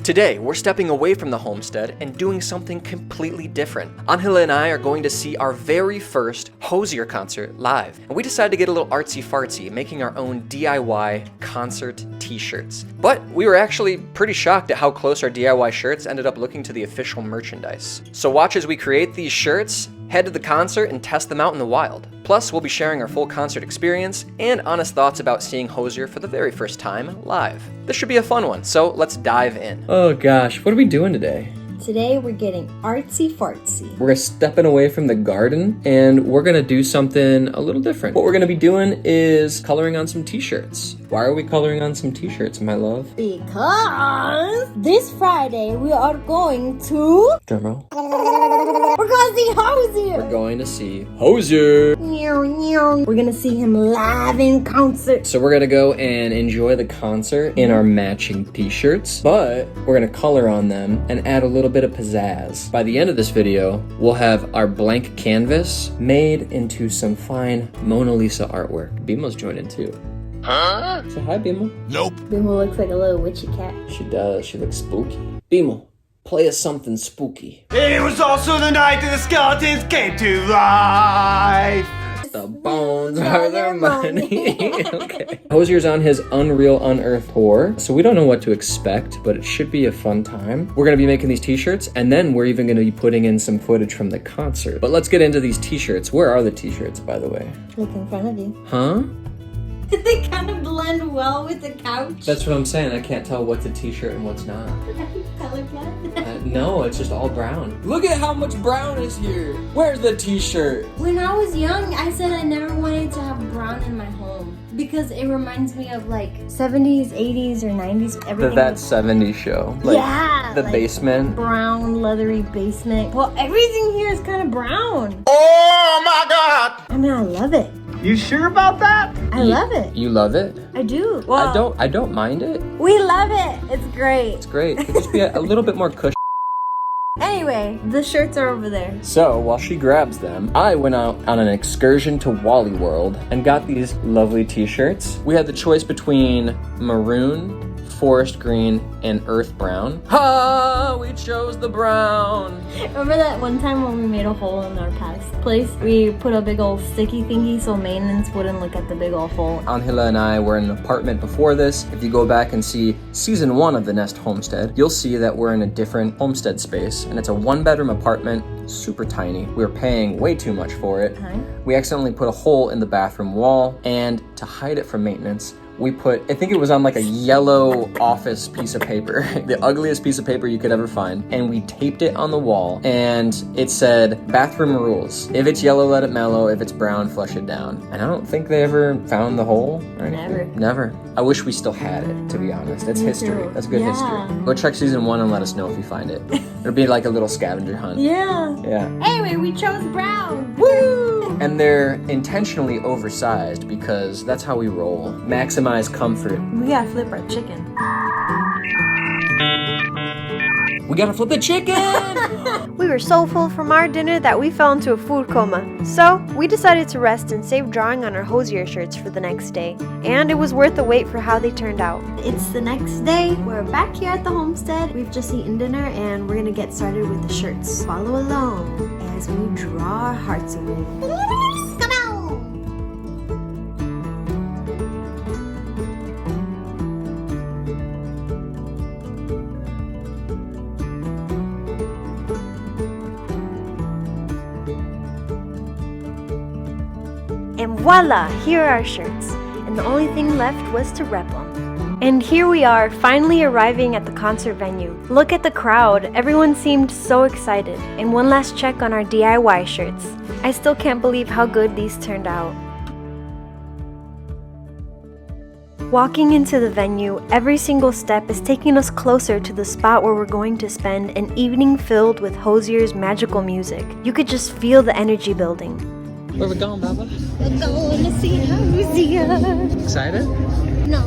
Today, we're stepping away from the homestead and doing something completely different. Angela and I are going to see our very first Hozier concert live. And we decided to get a little artsy-fartsy, making our own DIY concert t-shirts. But we were actually pretty shocked at how close our DIY shirts ended up looking to the official merchandise. So watch as we create these shirts, head to the concert, and test them out in the wild. Plus, we'll be sharing our full concert experience and honest thoughts about seeing Hozier for the very first time live. This should be a fun one, so let's dive in. Oh gosh, what are we doing today? Today we're getting artsy-fartsy. We're stepping away from the garden and we're gonna do something a little different. What we're gonna be doing is coloring on some t-shirts. Why are we coloring on some t-shirts, my love? Because this Friday we are going to... Drumroll. We're going to see Hozier. We're going to see Hozier. We're gonna see him live in concert. So we're gonna go and enjoy the concert in our matching t-shirts, but we're gonna color on them and add a little bit of pizzazz. By the end of this video, we'll have our blank canvas made into some fine Mona Lisa artwork. Bimo's joined in too. Huh? Say hi, Bimo. Nope. Bimo looks like a little witchy cat. She does. She looks spooky. Bimo, play us something spooky. It was also the night that the skeletons came to life. The bones are their money. Okay. Hozier's on his Unreal Unearthed tour, so we don't know what to expect, but it should be a fun time. We're gonna be making these t-shirts, and then we're even gonna be putting in some footage from the concert. But let's get into these t-shirts. Where are the t-shirts, by the way? Look in front of you. Huh? They kind of blend well with the couch. That's what I'm saying. I can't tell what's a t-shirt and what's not. Colorblind? No, it's just all brown. Look at how much brown is here. Where's the t-shirt? When I was young, I said I never wanted to have brown in my home because it reminds me of like 70s, 80s, or 90s. Everything That was 70s show. Like, yeah, the like basement. Brown, leathery basement. Well, everything here is kind of brown. Oh my god! I mean, I love it. You sure about that? I love it. You love it? I do. Well, I don't mind it. we love it. It's great. It's great. It could just be a little bit more cushy. Anyway, the shirts are over there. So while she grabs them, I went out on an excursion to Wally World and got these lovely t-shirts. We had the choice between maroon, forest green, and earth brown. Ha! We chose the brown. Remember that one time when we made a hole in our past place? We put a big old sticky thingy so maintenance wouldn't look at the big old hole. Angela and I were in an apartment before this. If you go back and see season 1 of the Nest Homestead, you'll see that we're in a different homestead space, and it's a 1-bedroom apartment, super tiny. We were paying way too much for it. Huh? We accidentally put a hole in the bathroom wall, and to hide it from maintenance, we put, I think it was on like a yellow office piece of paper, the ugliest piece of paper you could ever find, and we taped it on the wall, and it said, bathroom rules. If it's yellow, let it mellow. If it's brown, flush it down. And I don't think they ever found the hole or anything. Never. I wish we still had it, to be honest. That's Me history. too. That's good Yeah. history. Go check season 1 and let us know if you find it. It'll be like a little scavenger hunt. Yeah. Yeah. Anyway, we chose brown. Woo! And they're intentionally oversized because that's how we roll. Maximize comfort. We gotta flip our chicken. We gotta flip the chicken! We were so full from our dinner that we fell into a food coma. So, we decided to rest and save drawing on our Hozier shirts for the next day. And it was worth the wait for how they turned out. It's the next day. We're back here at the homestead. We've just eaten dinner and we're gonna get started with the shirts. Follow along as we draw our hearts away. Come on! And voila, here are our shirts. And the only thing left was to rep them. And here we are, finally arriving at the concert venue. Look at the crowd, everyone seemed so excited. And one last check on our DIY shirts. I still can't believe how good these turned out. Walking into the venue, every single step is taking us closer to the spot where we're going to spend an evening filled with Hozier's magical music. You could just feel the energy building. Where we going, Baba? We're going to see Hozier. Excited? No.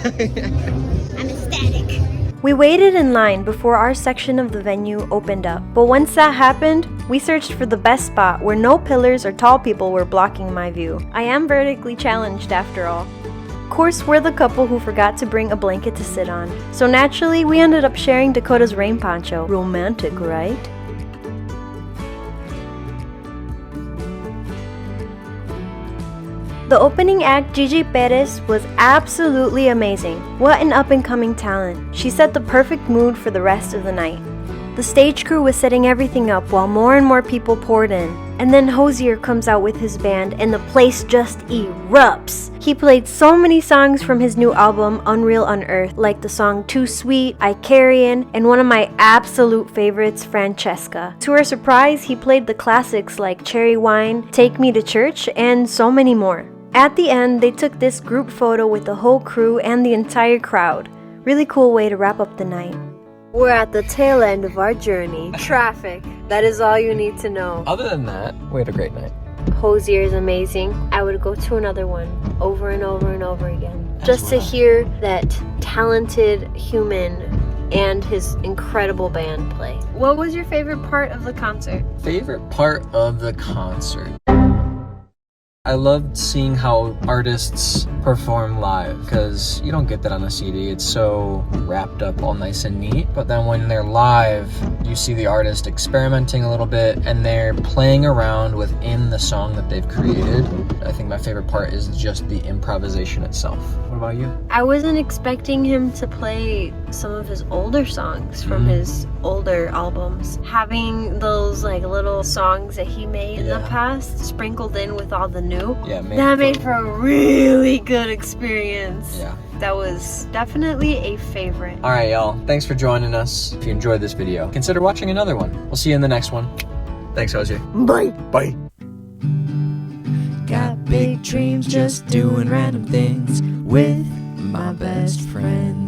I'm ecstatic. We waited in line before our section of the venue opened up, but once that happened, we searched for the best spot where no pillars or tall people were blocking my view. I am vertically challenged after all. Of course, we're the couple who forgot to bring a blanket to sit on. So naturally, we ended up sharing Dakota's rain poncho. Romantic, right? The opening act, Gigi Perez, was absolutely amazing. What an up-and-coming talent. She set the perfect mood for the rest of the night. The stage crew was setting everything up while more and more people poured in. And then Hozier comes out with his band and the place just erupts. He played so many songs from his new album, Unreal Unearthed, like the song Too Sweet, Icarian, and one of my absolute favorites, Francesca. To our surprise, he played the classics like Cherry Wine, Take Me to Church, and so many more. At the end, they took this group photo with the whole crew and the entire crowd. Really cool way to wrap up the night. We're at the tail end of our journey. Traffic. That is all you need to know. Other than that, we had a great night. Hozier is amazing. I would go to another one over and over and over again. Just to hear that talented human and his incredible band play. What was your favorite part of the concert? Favorite part of the concert? I loved seeing how artists perform live, because you don't get that on a CD. It's so wrapped up all nice and neat. But then when they're live, you see the artist experimenting a little bit and they're playing around within the song that they've created. I think my favorite part is just the improvisation itself. What about you? I wasn't expecting him to play some of his older songs from his older albums. Having those like little songs that he made in the past sprinkled in with all the new. That made for a really good experience. Yeah. That was definitely a favorite. Alright, y'all. Thanks for joining us. If you enjoyed this video, consider watching another one. We'll see you in the next one. Thanks, Hozier. Bye. Bye. Got big dreams, just doing random things with my best friend.